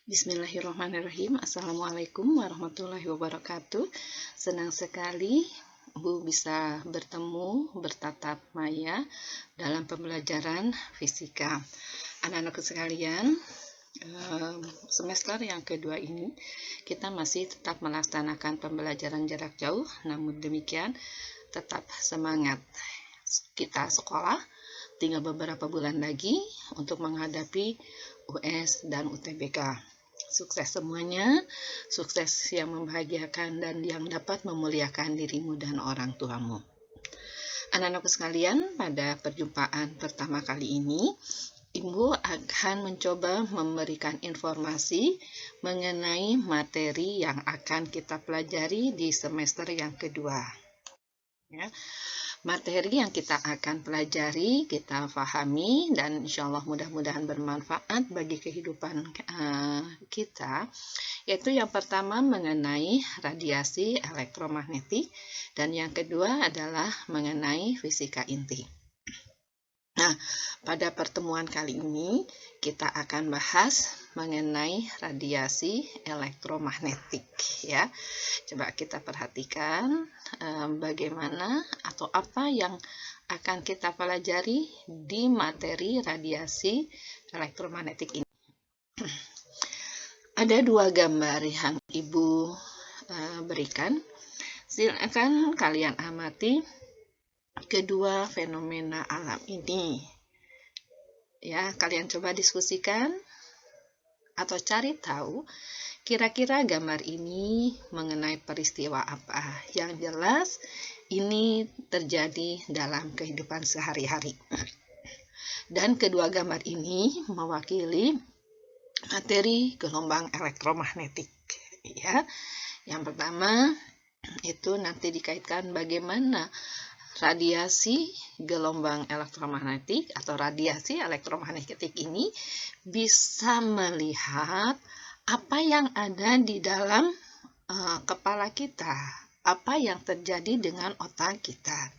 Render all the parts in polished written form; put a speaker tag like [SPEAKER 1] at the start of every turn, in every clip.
[SPEAKER 1] Bismillahirrahmanirrahim. Assalamualaikum warahmatullahi wabarakatuh. Senang sekali Bu bisa bertatap maya dalam pembelajaran fisika. Anak-anakku sekalian, semester yang kedua ini kita masih tetap melaksanakan pembelajaran jarak jauh, namun demikian tetap semangat. Kita sekolah tinggal beberapa bulan lagi untuk menghadapi US dan UTBK. Sukses semuanya, sukses yang membahagiakan dan yang dapat memuliakan dirimu dan orang tuamu. Anak-anakku sekalian, pada perjumpaan pertama kali ini, Ibu akan mencoba memberikan informasi mengenai materi yang akan kita pelajari di semester yang kedua. Ya. Materi yang kita akan pelajari, kita pahami, dan insya Allah mudah-mudahan bermanfaat bagi kehidupan kita, yaitu yang pertama mengenai radiasi elektromagnetik, dan yang kedua adalah mengenai fisika inti. Nah, pada pertemuan kali ini kita akan bahas mengenai radiasi elektromagnetik ya. Coba kita perhatikan bagaimana atau apa yang akan kita pelajari di materi radiasi elektromagnetik ini. Ada dua gambar yang Ibu berikan. Silakan kalian amati kedua fenomena alam ini. Ya, kalian coba diskusikan atau cari tahu kira-kira gambar ini mengenai peristiwa apa. Yang jelas ini terjadi dalam kehidupan sehari-hari. Dan kedua gambar ini mewakili materi gelombang elektromagnetik. Ya, yang pertama itu nanti dikaitkan bagaimana radiasi gelombang elektromagnetik atau radiasi elektromagnetik ini bisa melihat apa yang ada di dalam kepala kita, apa yang terjadi dengan otak kita.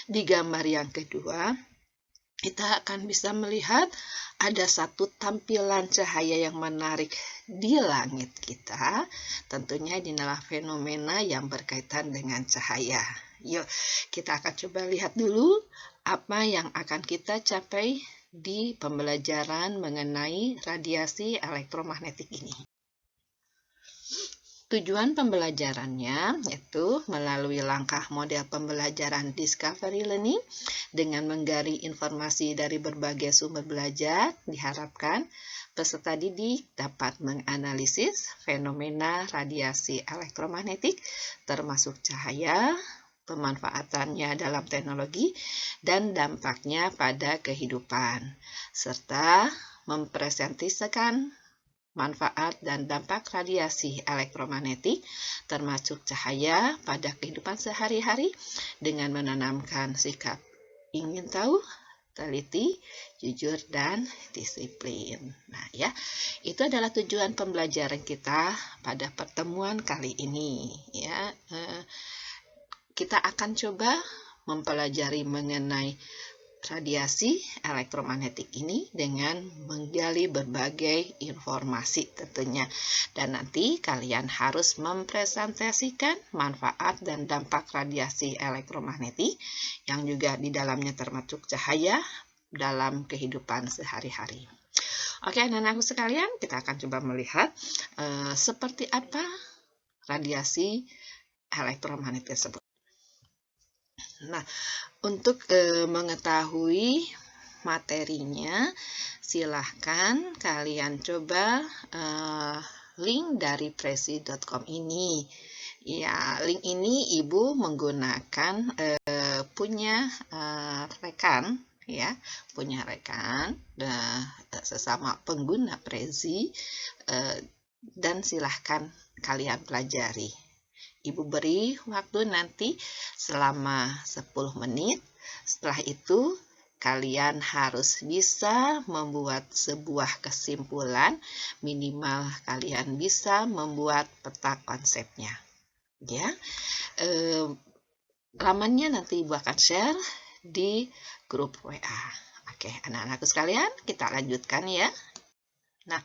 [SPEAKER 1] Di gambar yang kedua, kita akan bisa melihat ada satu tampilan cahaya yang menarik di langit kita. Tentunya ini adalah fenomena yang berkaitan dengan cahaya. Yuk, kita akan coba lihat dulu apa yang akan kita capai di pembelajaran mengenai radiasi elektromagnetik ini. Tujuan pembelajarannya yaitu melalui langkah model pembelajaran Discovery Learning dengan menggali informasi dari berbagai sumber belajar, diharapkan peserta didik dapat menganalisis fenomena radiasi elektromagnetik termasuk cahaya, pemanfaatannya dalam teknologi, dan dampaknya pada kehidupan, serta mempresentasikan manfaat dan dampak radiasi elektromagnetik termasuk cahaya pada kehidupan sehari-hari dengan menanamkan sikap ingin tahu, teliti, jujur, dan disiplin. Nah ya, itu adalah tujuan pembelajaran kita pada pertemuan kali ini ya. Kita akan coba mempelajari mengenai radiasi elektromagnetik ini dengan menggali berbagai informasi tentunya. Dan nanti kalian harus mempresentasikan manfaat dan dampak radiasi elektromagnetik yang juga di dalamnya termasuk cahaya dalam kehidupan sehari-hari. Oke, anak-anakku sekalian, kita akan coba melihat seperti apa radiasi elektromagnetik tersebut. Nah, untuk mengetahui materinya, silahkan kalian coba link dari presi.com ini. Ya, link ini Ibu menggunakan punya rekan, ya, sesama pengguna Prezi, dan silahkan kalian pelajari. Ibu beri waktu nanti selama 10 menit. Setelah itu, kalian harus bisa membuat sebuah kesimpulan. Minimal kalian bisa membuat peta konsepnya. Ya, lamannya nanti Ibu akan share di grup WA. Oke, anak-anakku sekalian, kita lanjutkan ya. Nah,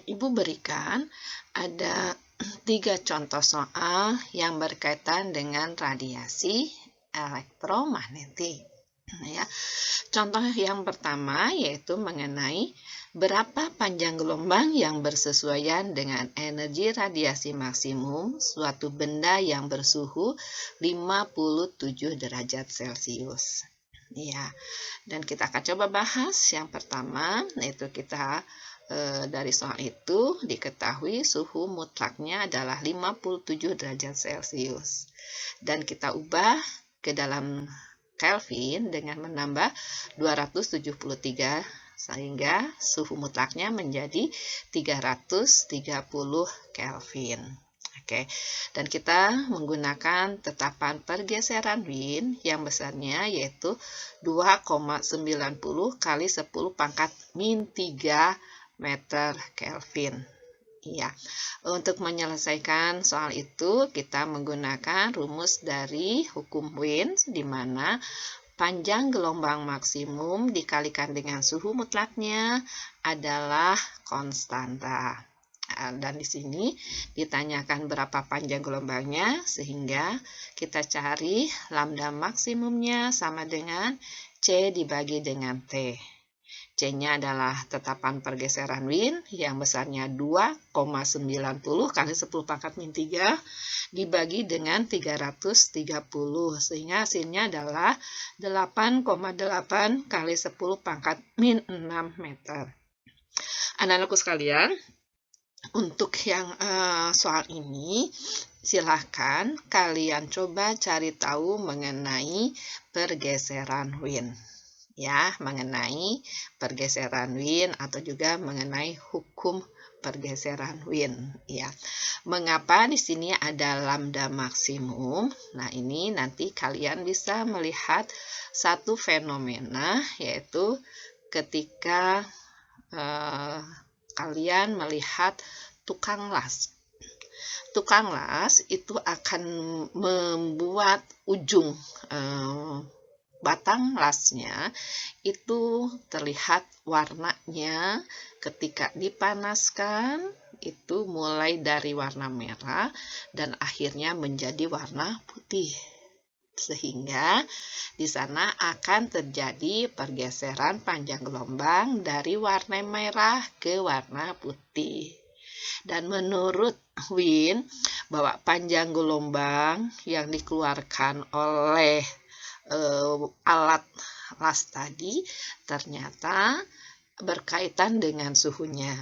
[SPEAKER 1] Ibu berikan ada 3 contoh soal yang berkaitan dengan radiasi elektromagnetik. Ya, contoh yang pertama yaitu mengenai berapa panjang gelombang yang bersesuaian dengan energi radiasi maksimum suatu benda yang bersuhu 57 derajat Celcius. Ya, dan kita akan coba bahas yang pertama, yaitu kita dari soal itu diketahui suhu mutlaknya adalah 57 derajat Celcius. Dan kita ubah ke dalam Kelvin dengan menambah 273 sehingga suhu mutlaknya menjadi 330 Kelvin. Oke, dan kita menggunakan tetapan pergeseran Wien yang besarnya yaitu 2,90 kali 10 pangkat min 3 meter Kelvin. Ya, untuk menyelesaikan soal itu kita menggunakan rumus dari hukum Wien di mana panjang gelombang maksimum dikalikan dengan suhu mutlaknya adalah konstanta. Dan di sini ditanyakan berapa panjang gelombangnya sehingga kita cari lambda maksimumnya sama dengan C dibagi dengan T. C-nya adalah tetapan pergeseran Wien yang besarnya 2,90 kali 10 pangkat min 3 dibagi dengan 330 sehingga hasilnya adalah 8,8 kali 10 pangkat min 6 meter. Anak-anakku sekalian, untuk yang soal ini silahkan kalian coba cari tahu mengenai pergeseran Wien. Ya, mengenai pergeseran Wien atau juga mengenai hukum pergeseran Wien. Ya, mengapa di sini ada lambda maksimum? Nah, ini nanti kalian bisa melihat satu fenomena yaitu ketika kalian melihat tukang las. Tukang las itu akan membuat ujung batang lasnya itu terlihat warnanya ketika dipanaskan itu mulai dari warna merah dan akhirnya menjadi warna putih. Sehingga di sana akan terjadi pergeseran panjang gelombang dari warna merah ke warna putih. Dan menurut Wien bahwa panjang gelombang yang dikeluarkan oleh alat las tadi ternyata berkaitan dengan suhunya.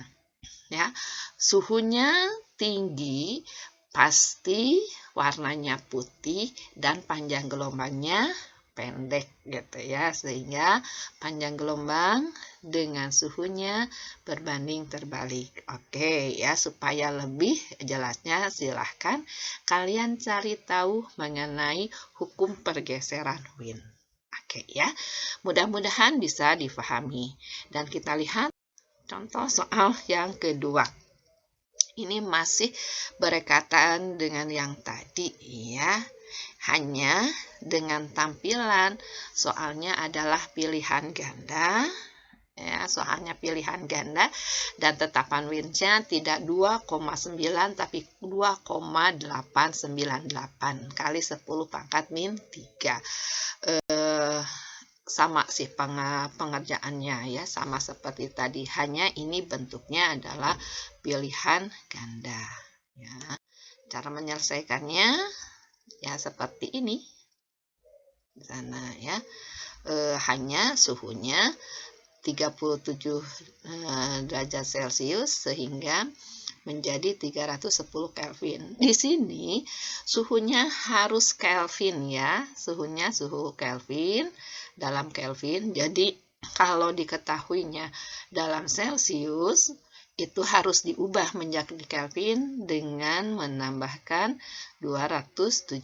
[SPEAKER 1] Ya, suhunya tinggi pasti warnanya putih dan panjang gelombangnya pendek gitu ya, sehingga panjang gelombang dengan suhunya berbanding terbalik. Oke ya, supaya lebih jelasnya silahkan kalian cari tahu mengenai hukum pergeseran Wien. Oke ya, mudah-mudahan bisa difahami. Dan kita lihat contoh soal yang kedua. Ini masih berkaitan dengan yang tadi ya. Hanya dengan tampilan soalnya adalah pilihan ganda. Ya, soalnya pilihan ganda dan tetapan Wien-nya tidak 2,9 tapi 2,898 kali 10 pangkat min 3. Sama sih pengerjaannya ya, sama seperti tadi, hanya ini bentuknya adalah pilihan ganda ya. Cara menyelesaikannya ya seperti ini di sana ya, hanya suhunya 37 derajat Celcius sehingga menjadi 310 Kelvin. Di sini suhunya harus Kelvin ya, suhunya suhu Kelvin dalam Kelvin. Jadi kalau diketahuinya dalam Celcius itu harus diubah menjadi Kelvin dengan menambahkan 273.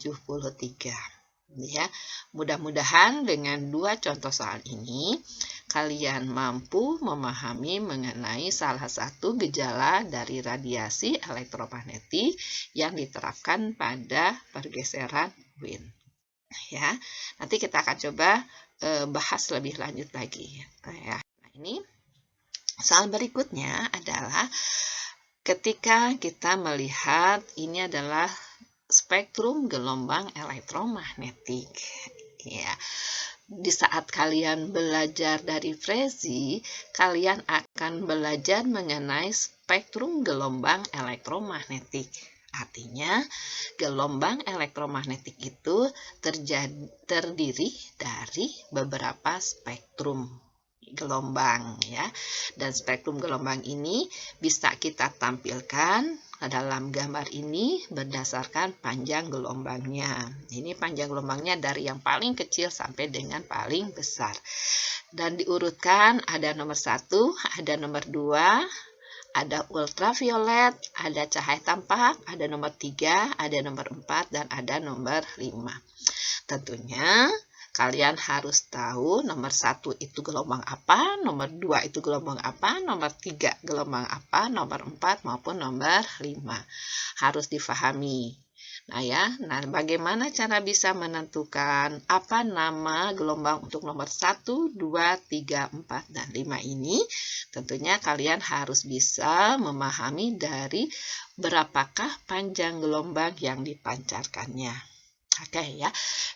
[SPEAKER 1] Ya, mudah-mudahan dengan dua contoh soal ini kalian mampu memahami mengenai salah satu gejala dari radiasi elektromagnetik yang diterapkan pada pergeseran Wien. Ya, nanti kita akan coba bahas lebih lanjut lagi. Ya, nah ini Soal berikutnya adalah ketika kita melihat ini adalah spektrum gelombang elektromagnetik. Ya, di saat kalian belajar dari frezi, kalian akan belajar mengenai spektrum gelombang elektromagnetik. Artinya, gelombang elektromagnetik itu terdiri dari beberapa spektrum gelombang ya. Dan spektrum gelombang ini bisa kita tampilkan dalam gambar ini berdasarkan panjang gelombangnya. Ini panjang gelombangnya dari yang paling kecil sampai dengan paling besar. Dan diurutkan ada nomor 1, ada nomor 2, ada ultraviolet, ada cahaya tampak, ada nomor 3, ada nomor 4, dan ada nomor 5. Tentunya kalian harus tahu nomor 1 itu gelombang apa, nomor 2 itu gelombang apa, nomor 3 gelombang apa, nomor 4 maupun nomor 5. Harus difahami. Nah, bagaimana cara bisa menentukan apa nama gelombang untuk nomor 1, 2, 3, 4, dan 5 ini? Tentunya kalian harus bisa memahami dari berapakah panjang gelombang yang dipancarkannya. Oke ya,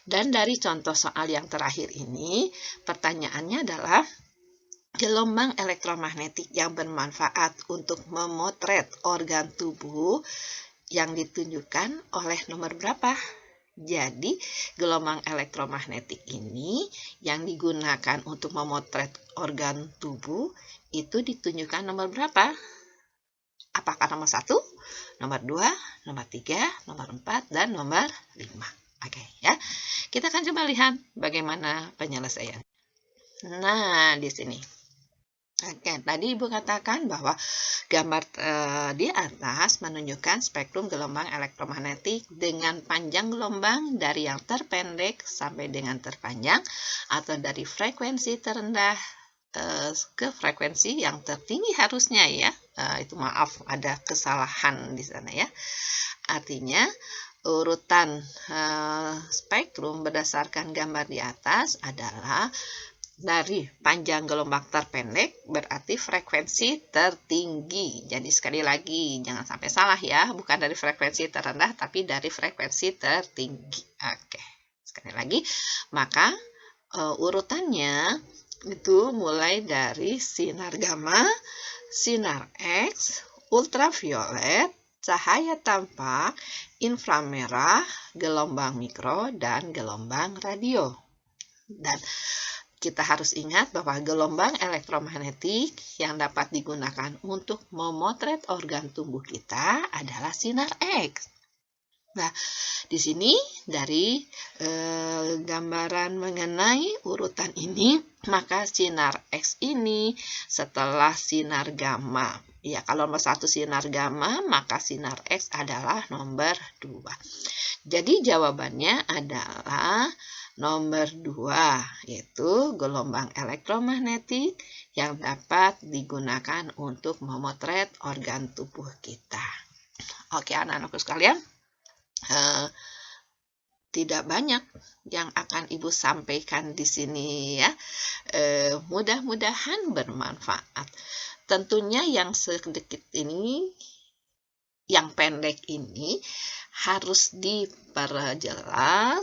[SPEAKER 1] dan dari contoh soal yang terakhir ini, pertanyaannya adalah gelombang elektromagnetik yang bermanfaat untuk memotret organ tubuh yang ditunjukkan oleh nomor berapa? Jadi, gelombang elektromagnetik ini yang digunakan untuk memotret organ tubuh itu ditunjukkan nomor berapa? Apakah nomor 1, nomor 2, nomor 3, nomor 4, dan nomor 5? Oke ya, kita akan coba lihat bagaimana penyelesaian. Nah, di sini. Oke, tadi Ibu katakan bahwa gambar di atas menunjukkan spektrum gelombang elektromagnetik dengan panjang gelombang dari yang terpendek sampai dengan terpanjang atau dari frekuensi terendah ke frekuensi yang tertinggi harusnya ya. Itu maaf, ada kesalahan di sana ya. Artinya urutan spektrum berdasarkan gambar di atas adalah dari panjang gelombang terpendek berarti frekuensi tertinggi. Jadi sekali lagi jangan sampai salah ya, bukan dari frekuensi terendah tapi dari frekuensi tertinggi. Oke, sekali lagi, maka urutannya itu mulai dari sinar gamma, sinar X, ultraviolet, cahaya tampak, inframerah, gelombang mikro, dan gelombang radio. Dan kita harus ingat bahwa gelombang elektromagnetik yang dapat digunakan untuk memotret organ tubuh kita adalah sinar X. Nah, di sini dari gambaran mengenai urutan ini, maka sinar X ini setelah sinar gamma. Ya, kalau nomor 1 sinar gamma, maka sinar X adalah nomor 2. Jadi jawabannya adalah nomor 2, yaitu gelombang elektromagnetik yang dapat digunakan untuk memotret organ tubuh kita. Oke, anak-anakku sekalian, tidak banyak yang akan Ibu sampaikan di sini ya. Mudah-mudahan bermanfaat. Tentunya yang sedikit ini, yang pendek ini harus diperjelas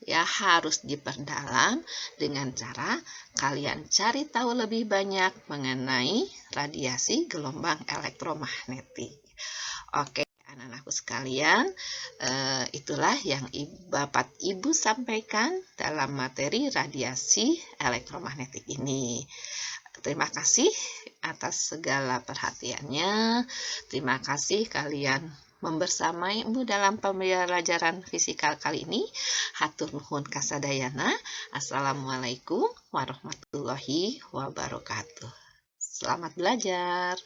[SPEAKER 1] ya, harus diperdalam dengan cara kalian cari tahu lebih banyak mengenai radiasi gelombang elektromagnetik. Oke, anak-anakku sekalian, itulah yang Bapak Ibu sampaikan dalam materi radiasi elektromagnetik ini. Terima kasih atas segala perhatiannya. Terima kasih kalian membersamai Ibu dalam pembelajaran fisika kali ini. Hatur nuhun kasadayana. Assalamualaikum warahmatullahi wabarakatuh. Selamat belajar.